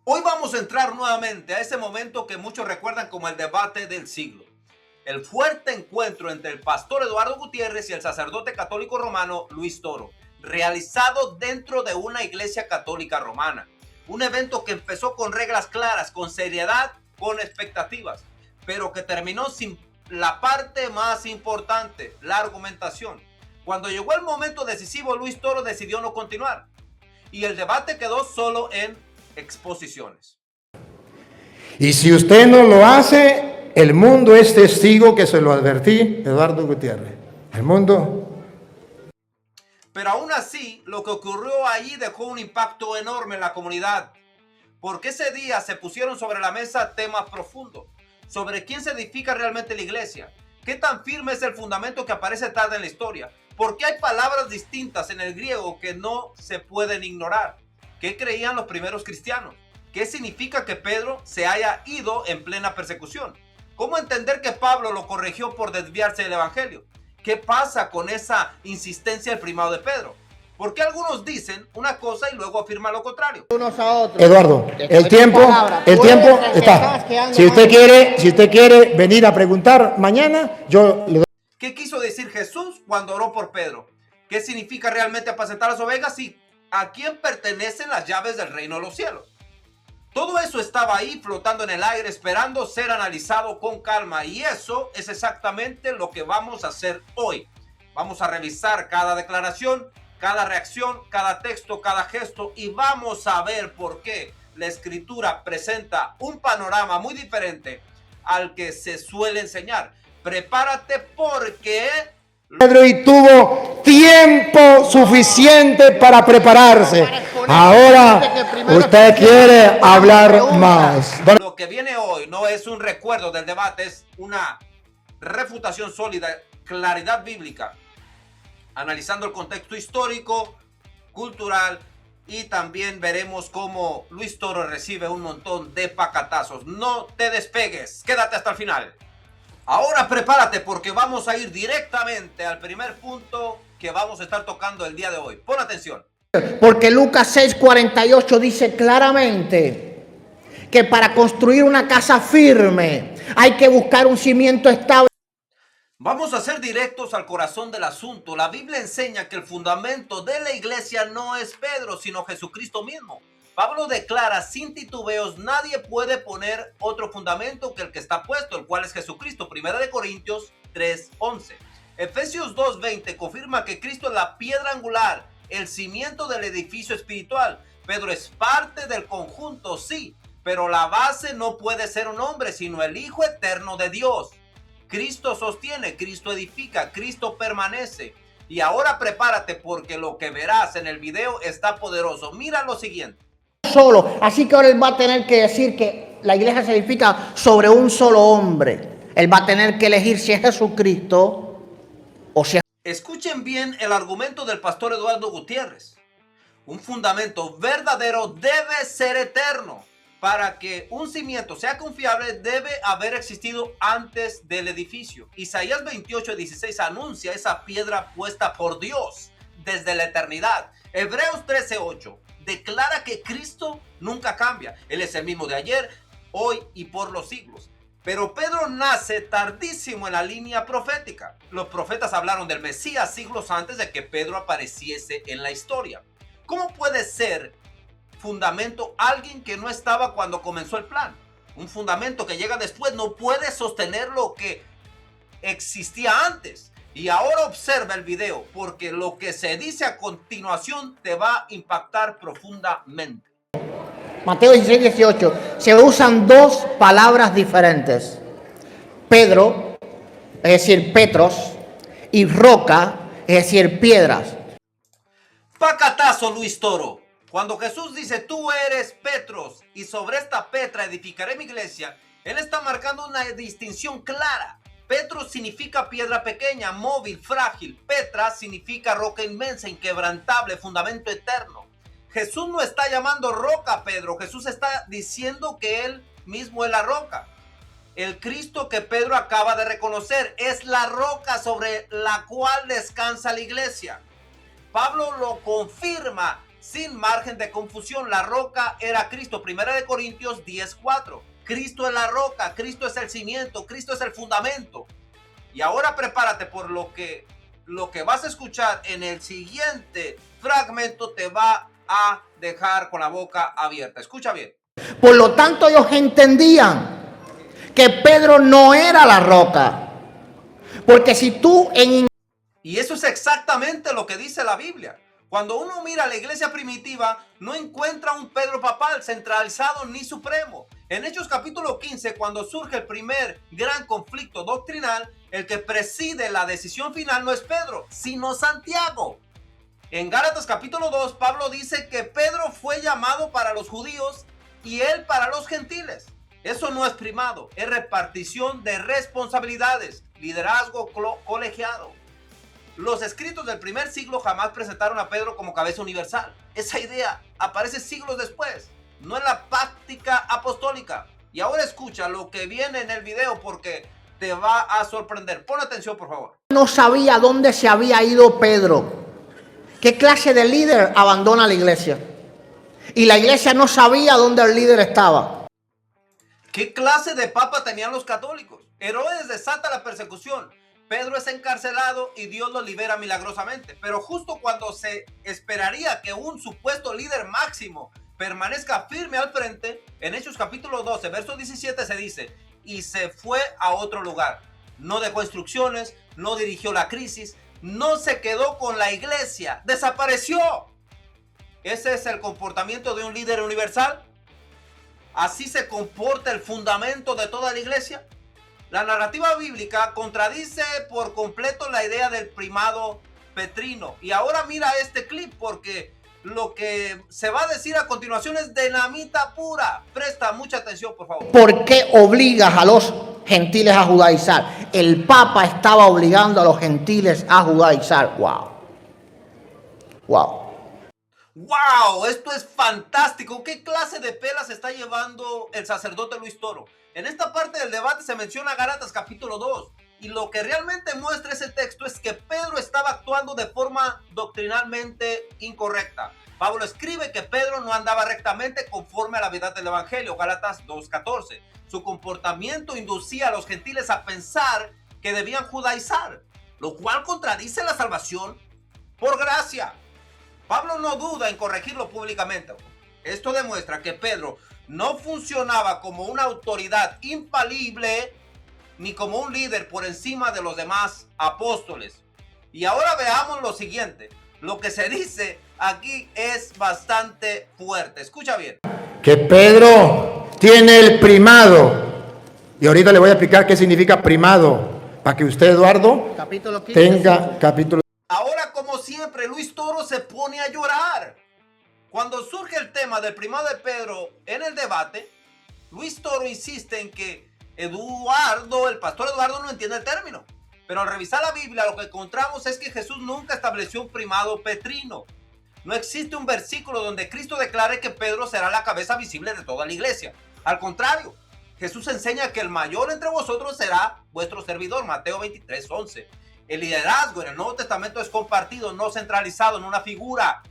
Hoy vamos a entrar nuevamente a ese momento que muchos recuerdan como el debate del siglo. El fuerte encuentro entre el pastor Eduardo Gutiérrez y el sacerdote católico romano Luis Toro, realizado dentro de una iglesia católica romana. Un evento que empezó con reglas claras, con seriedad, con expectativas, pero que terminó sin la parte más importante, la argumentación. Cuando llegó el momento decisivo, Luis Toro decidió no continuar y el debate quedó solo en exposiciones. Y si usted no lo hace, el mundo es testigo que se lo advertí, Eduardo Gutiérrez. El mundo. Pero aún así, lo que ocurrió allí dejó un impacto enorme en la comunidad, porque ese día se pusieron sobre la mesa temas profundos, sobre quién se edifica realmente la iglesia, qué tan firme es el fundamento que aparece tarde en la historia, por qué hay palabras distintas en el griego que no se pueden ignorar. ¿Qué creían los primeros cristianos? ¿Qué significa que Pedro se haya ido en plena persecución? ¿Cómo entender que Pablo lo corrigió por desviarse del evangelio? ¿Qué pasa con esa insistencia del primado de Pedro? ¿Por qué algunos dicen una cosa y luego afirman lo contrario? Unos a otros. Eduardo, el tiempo está. Si usted quiere venir a preguntar mañana, yo le doy. ¿Qué quiso decir Jesús cuando oró por Pedro? ¿Qué significa realmente apacentar las ovejas y a quién pertenecen las llaves del reino de los cielos? Todo eso estaba ahí flotando en el aire esperando ser analizado con calma y eso es exactamente lo que vamos a hacer hoy. Vamos a revisar cada declaración, cada reacción, cada texto, cada gesto y vamos a ver por qué la escritura presenta un panorama muy diferente al que se suele enseñar. Prepárate porque Pedro y tuvo tiempo suficiente para prepararse. Ahora usted quiere hablar más. lo que viene hoy no es un recuerdo del debate, es una refutación sólida, claridad bíblica, analizando el contexto histórico, cultural y también veremos cómo Luis Toro recibe un montón de pacatazos. No te despegues, quédate hasta el final. Ahora prepárate porque vamos a ir directamente al primer punto que vamos a estar tocando el día de hoy. Pon atención. Porque Lucas 6:48 dice claramente que para construir una casa firme hay que buscar un cimiento estable. Vamos a ser directos al corazón del asunto. La Biblia enseña que el fundamento de la iglesia no es Pedro, sino Jesucristo mismo. Pablo declara sin titubeos, nadie puede poner otro fundamento que el que está puesto, el cual es Jesucristo. 1 Corintios 3:11. Efesios 2:20 confirma que Cristo es la piedra angular, el cimiento del edificio espiritual. Pedro es parte del conjunto, sí, pero la base no puede ser un hombre, sino el Hijo eterno de Dios. Cristo sostiene, Cristo edifica, Cristo permanece. Y ahora prepárate porque lo que verás en el video está poderoso. Mira lo siguiente. Solo, así que ahora él va a tener que decir que la iglesia se edifica sobre un solo hombre. Él va a tener que elegir si es Jesucristo o si es... Escuchen bien el argumento del pastor Eduardo Gutiérrez. Un fundamento verdadero debe ser eterno. Para que un cimiento sea confiable debe haber existido antes del edificio. Isaías 28:16 anuncia esa piedra puesta por Dios desde la eternidad. Hebreos 13:8 declara que Cristo nunca cambia. Él es el mismo de ayer, hoy y por los siglos. Pero Pedro nace tardísimo en la línea profética. Los profetas hablaron del Mesías siglos antes de que Pedro apareciese en la historia. ¿Cómo puede ser fundamento alguien que no estaba cuando comenzó el plan? Un fundamento que llega después no puede sostener lo que existía antes. Y ahora observa el video porque lo que se dice a continuación te va a impactar profundamente. Mateo 16:18. Se usan dos palabras diferentes. Pedro, es decir, Petros, y roca, es decir, piedras. Pacatazo, Luis Toro. Cuando Jesús dice, tú eres Petros y sobre esta Petra edificaré mi iglesia, él está marcando una distinción clara. Petros significa piedra pequeña, móvil, frágil. Petra significa roca inmensa, inquebrantable, fundamento eterno. Jesús no está llamando roca a Pedro, Jesús está diciendo que él mismo es la roca. El Cristo que Pedro acaba de reconocer es la roca sobre la cual descansa la iglesia. Pablo lo confirma sin margen de confusión. La roca era Cristo. 1 Corintios 10:4. Cristo es la roca, Cristo es el cimiento, Cristo es el fundamento. Y ahora prepárate por lo que vas a escuchar en el siguiente fragmento te va a dejar con la boca abierta. Escucha bien. Por lo tanto, ellos entendían que Pedro no era la roca. Porque si tú Y eso es exactamente lo que dice la Biblia. Cuando uno mira la iglesia primitiva, no encuentra un Pedro papal centralizado ni supremo. En Hechos capítulo 15, cuando surge el primer gran conflicto doctrinal, el que preside la decisión final no es Pedro, sino Santiago. En Gálatas capítulo 2, Pablo dice que Pedro fue llamado para los judíos y él para los gentiles. Eso no es primado, es repartición de responsabilidades, liderazgo colegiado. Los escritos del primer siglo jamás presentaron a Pedro como cabeza universal. Esa idea aparece siglos después, no en la práctica apostólica. Y ahora escucha lo que viene en el video porque te va a sorprender. Pon atención, por favor. no sabía dónde se había ido Pedro, ¿qué clase de líder abandona la iglesia? Y la iglesia no sabía dónde el líder estaba. ¿Qué clase de papa tenían los católicos? Herodes desata la persecución. Pedro es encarcelado y Dios lo libera milagrosamente. Pero justo cuando se esperaría que un supuesto líder máximo permanezca firme al frente, en Hechos capítulo 12, verso 17 se dice, y se fue a otro lugar. No dejó instrucciones, no dirigió la crisis, no se quedó con la iglesia, desapareció. ¿Ese es el comportamiento de un líder universal? ¿Así se comporta el fundamento de toda la iglesia? La narrativa bíblica contradice por completo la idea del primado petrino. Y ahora mira este clip porque lo que se va a decir a continuación es dinamita pura. Presta mucha atención, por favor. ¿Por qué obligas a los gentiles a judaizar? El Papa estaba obligando a los gentiles a judaizar. Wow. Wow. ¡Wow! Esto es fantástico. ¿Qué clase de pelas está llevando el sacerdote Luis Toro? En esta parte del debate se menciona Gálatas capítulo 2. Y lo que realmente muestra ese texto es que Pedro estaba actuando de forma doctrinalmente incorrecta. Pablo escribe que Pedro no andaba rectamente conforme a la verdad del evangelio. Gálatas 2:14. Su comportamiento inducía a los gentiles a pensar que debían judaizar, lo cual contradice la salvación por gracia. Pablo no duda en corregirlo públicamente. Esto demuestra que Pedro no funcionaba como una autoridad infalible ni como un líder por encima de los demás apóstoles. Y ahora veamos lo siguiente. Lo que se dice aquí es bastante fuerte. Escucha bien. Que Pedro tiene el primado. Y ahorita le voy a explicar qué significa primado, para que usted, Eduardo, Capítulo 15. tenga capítulo. Ahora, como siempre, Luis Toro se pone a llorar. Cuando surge el tema del primado de Pedro en el debate, Luis Toro insiste en que el pastor Eduardo no entiende el término. Pero al revisar la Biblia lo que encontramos es que Jesús nunca estableció un primado petrino. No existe un versículo donde Cristo declare que Pedro será la cabeza visible de toda la iglesia. Al contrario, Jesús enseña que el mayor entre vosotros será vuestro servidor, Mateo 23:11. El liderazgo en el Nuevo Testamento es compartido, no centralizado en una figura.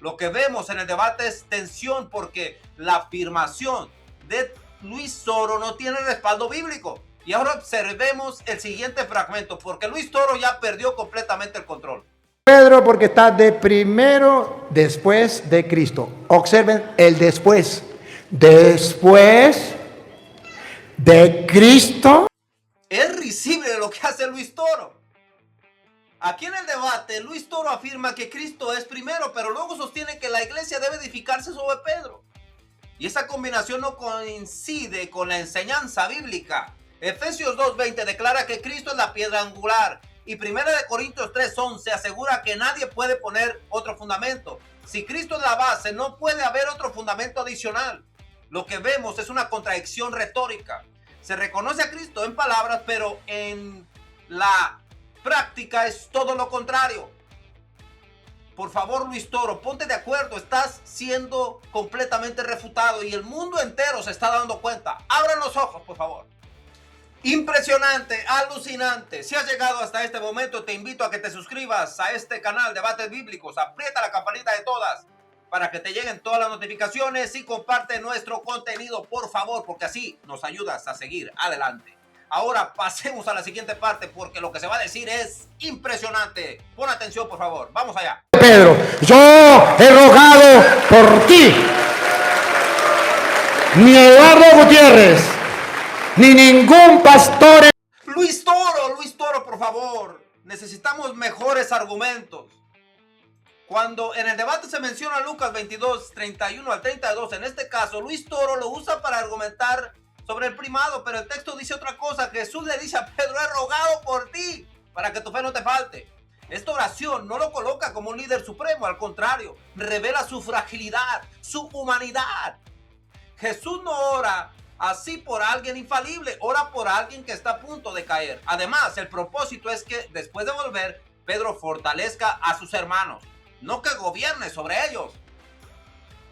Lo que vemos en el debate es tensión porque la afirmación de Luis Toro no tiene respaldo bíblico. Y ahora observemos el siguiente fragmento porque Luis Toro ya perdió completamente el control. Pedro porque está de primero después de Cristo. Observen el después. Después de Cristo. Es risible lo que hace Luis Toro. Aquí en el debate, Luis Toro afirma que Cristo es primero, pero luego sostiene que la iglesia debe edificarse sobre Pedro. Y esa combinación no coincide con la enseñanza bíblica. Efesios 2:20 declara que Cristo es la piedra angular. Y 1 Corintios 3:11 asegura que nadie puede poner otro fundamento. Si Cristo es la base, no puede haber otro fundamento adicional. Lo que vemos es una contradicción retórica. Se reconoce a Cristo en palabras, pero en la práctica es todo lo contrario. Por favor, Luis Toro, ponte de acuerdo. Estás siendo completamente refutado y el mundo entero se está dando cuenta. Abran los ojos, por favor. Impresionante, alucinante. Si has llegado hasta este momento, te invito a que te suscribas a este canal Debates Bíblicos. Aprieta la campanita de todas. para que te lleguen todas las notificaciones y comparte nuestro contenido, por favor, porque así nos ayudas a seguir adelante. Ahora pasemos a la siguiente parte porque lo que se va a decir es impresionante. Pon atención, por favor. Vamos allá. Pedro, yo he rogado por ti. Ni Eduardo Gutiérrez, ni ningún pastor. Luis Toro, por favor. Necesitamos mejores argumentos. Cuando en el debate se menciona Lucas 22, 31 al 32, en este caso Luis Toro lo usa para argumentar sobre el primado, pero el texto dice otra cosa. Jesús le dice a Pedro: he rogado por ti para que tu fe no te falte. Esta oración no lo coloca como un líder supremo, al contrario, revela su fragilidad, su humanidad. Jesús no ora así por alguien infalible, ora por alguien que está a punto de caer. Además, el propósito es que después de volver, Pedro fortalezca a sus hermanos, no que gobierne sobre ellos.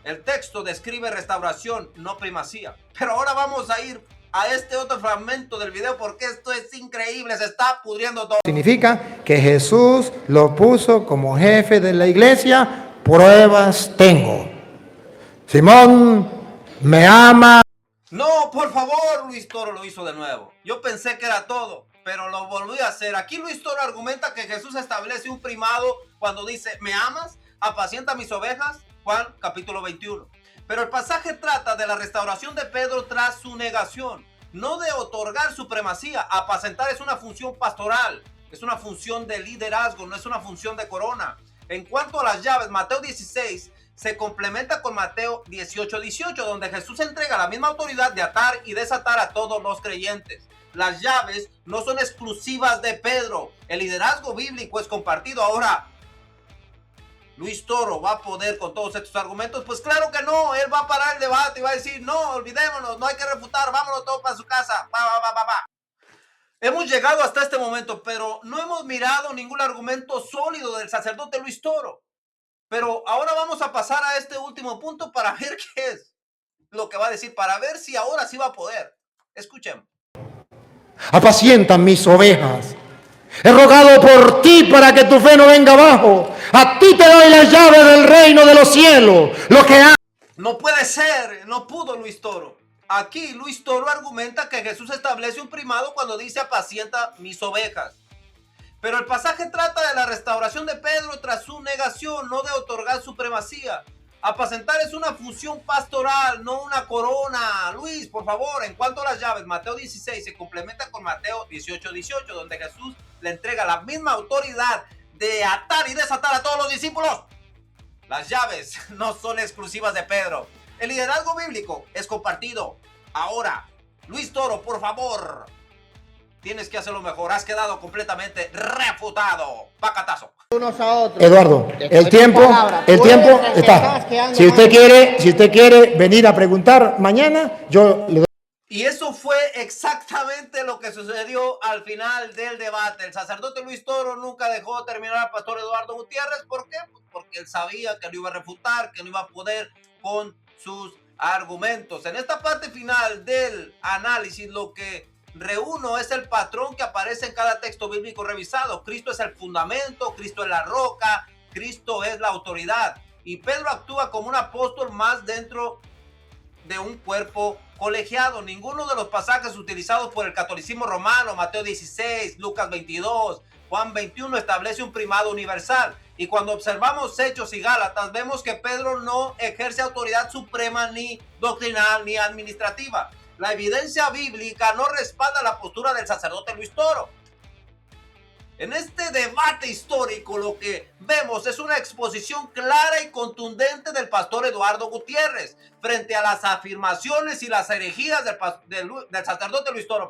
El texto describe restauración, no primacía. Pero ahora vamos a ir a este otro fragmento del video porque esto es increíble, se está pudriendo todo. Significa que Jesús lo puso como jefe de la iglesia. Pruebas tengo. Simón me ama. No, por favor, Luis Toro lo hizo de nuevo. Yo pensé que era todo, pero lo volví a hacer. Aquí Luis Toro argumenta que Jesús establece un primado cuando dice: ¿me amas? Apacienta mis ovejas. Juan capítulo 21. Pero el pasaje trata de la restauración de Pedro tras su negación, no de otorgar supremacía. Apacentar es una función pastoral, es una función de liderazgo, no es una función de corona. En cuanto a las llaves, Mateo 16 se complementa con Mateo 18, donde Jesús entrega la misma autoridad de atar y desatar a todos los creyentes. Las llaves no son exclusivas de Pedro, el liderazgo bíblico es compartido. Ahora, ¿Luis Toro va a poder con todos estos argumentos? Pues claro que no. Él va a parar el debate y va a decir: no, olvidémonos, no hay que refutar, vámonos todos para su casa. Hemos llegado hasta este momento, pero no hemos mirado ningún argumento sólido del sacerdote Luis Toro. Pero ahora vamos a pasar a este último punto para ver qué es lo que va a decir, para ver si ahora sí va a poder. Escuchemos. Apacienta mis ovejas. He rogado por ti para que tu fe no venga abajo. A ti te doy las llaves del reino de los cielos. Lo que No puede ser, no pudo Luis Toro. Aquí Luis Toro argumenta que Jesús establece un primado cuando dice: apacienta mis ovejas. Pero el pasaje trata de la restauración de Pedro tras su negación, no de otorgar supremacía. Apacentar es una función pastoral, no una corona. Luis, por favor, en cuanto a las llaves, Mateo 16 se complementa con Mateo 18, donde Jesús le entrega la misma autoridad de atar y desatar a todos los discípulos. Las llaves no son exclusivas de Pedro. El liderazgo bíblico es compartido. Ahora, Luis Toro, por favor, tienes que hacerlo mejor. Has quedado completamente refutado. Pacatazo. Unos a otros. Eduardo, el tiempo está. Si usted quiere venir a preguntar mañana, yo le doy. Y eso fue exactamente lo que sucedió al final del debate. El sacerdote Luis Toro nunca dejó terminar al pastor Eduardo Gutiérrez. ¿Por qué? Porque él sabía que lo iba a refutar, que no iba a poder con sus argumentos. En esta parte final del análisis, lo que reúno es el patrón que aparece en cada texto bíblico revisado. Cristo es el fundamento, Cristo es la roca, Cristo es la autoridad. Y Pedro actúa como un apóstol más dentro de un cuerpo colegiado. Ninguno de los pasajes utilizados por el catolicismo romano, Mateo 16, Lucas 22, Juan 21, establece un primado universal. Y cuando observamos Hechos y Gálatas, vemos que Pedro no ejerce autoridad suprema ni doctrinal ni administrativa. La evidencia bíblica no respalda la postura del sacerdote Luis Toro. En este debate histórico lo que vemos es una exposición clara y contundente del pastor Eduardo Gutiérrez frente a las afirmaciones y las herejías del sacerdote Luis Toro.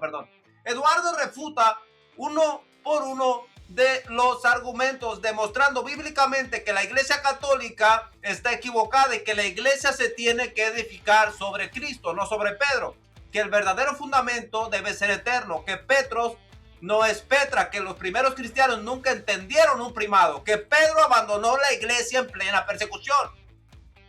Eduardo refuta uno por uno de los argumentos, demostrando bíblicamente que la Iglesia Católica está equivocada y que la Iglesia se tiene que edificar sobre Cristo, no sobre Pedro. Que el verdadero fundamento debe ser eterno, que Petros no es Petra, que los primeros cristianos nunca entendieron un primado, que Pedro abandonó la iglesia en plena persecución.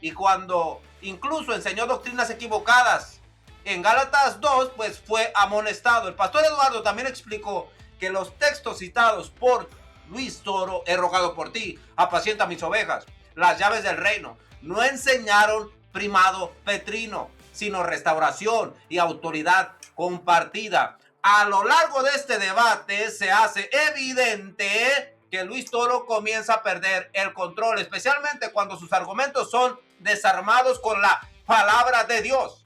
Y cuando incluso enseñó doctrinas equivocadas en Gálatas 2, pues fue amonestado. El pastor Eduardo también explicó que los textos citados por Luis Toro: he rogado por ti, apacienta mis ovejas, las llaves del reino, no enseñaron primado petrino, sino restauración y autoridad compartida. A lo largo de este debate se hace evidente que Luis Toro comienza a perder el control, especialmente cuando sus argumentos son desarmados con la palabra de Dios.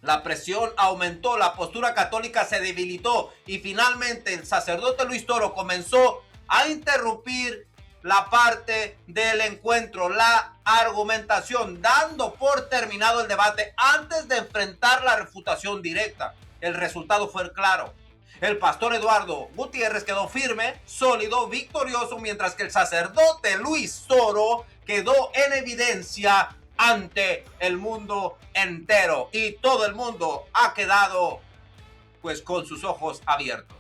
La presión aumentó, la postura católica se debilitó y finalmente el sacerdote Luis Toro comenzó a interrumpir la parte del encuentro, la argumentación, dando por terminado el debate antes de enfrentar la refutación directa. El resultado fue claro. El pastor Eduardo Gutiérrez quedó firme, sólido, victorioso, mientras que el sacerdote Luis Toro quedó en evidencia ante el mundo entero. Y todo el mundo ha quedado pues con sus ojos abiertos.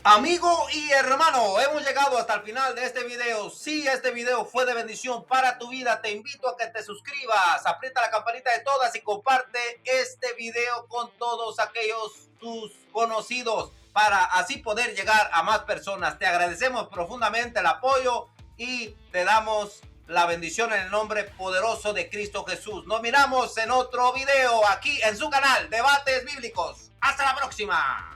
Amigo y hermano, hemos llegado hasta el final de este video. Si este video fue de bendición para tu vida, te invito a que te suscribas, aprieta la campanita de todas y comparte este video con todos aquellos tus conocidos para así poder llegar a más personas. Te agradecemos profundamente el apoyo y te damos la bendición en el nombre poderoso de Cristo Jesús. Nos miramos en otro video aquí en su canal Debates Bíblicos. Hasta la próxima.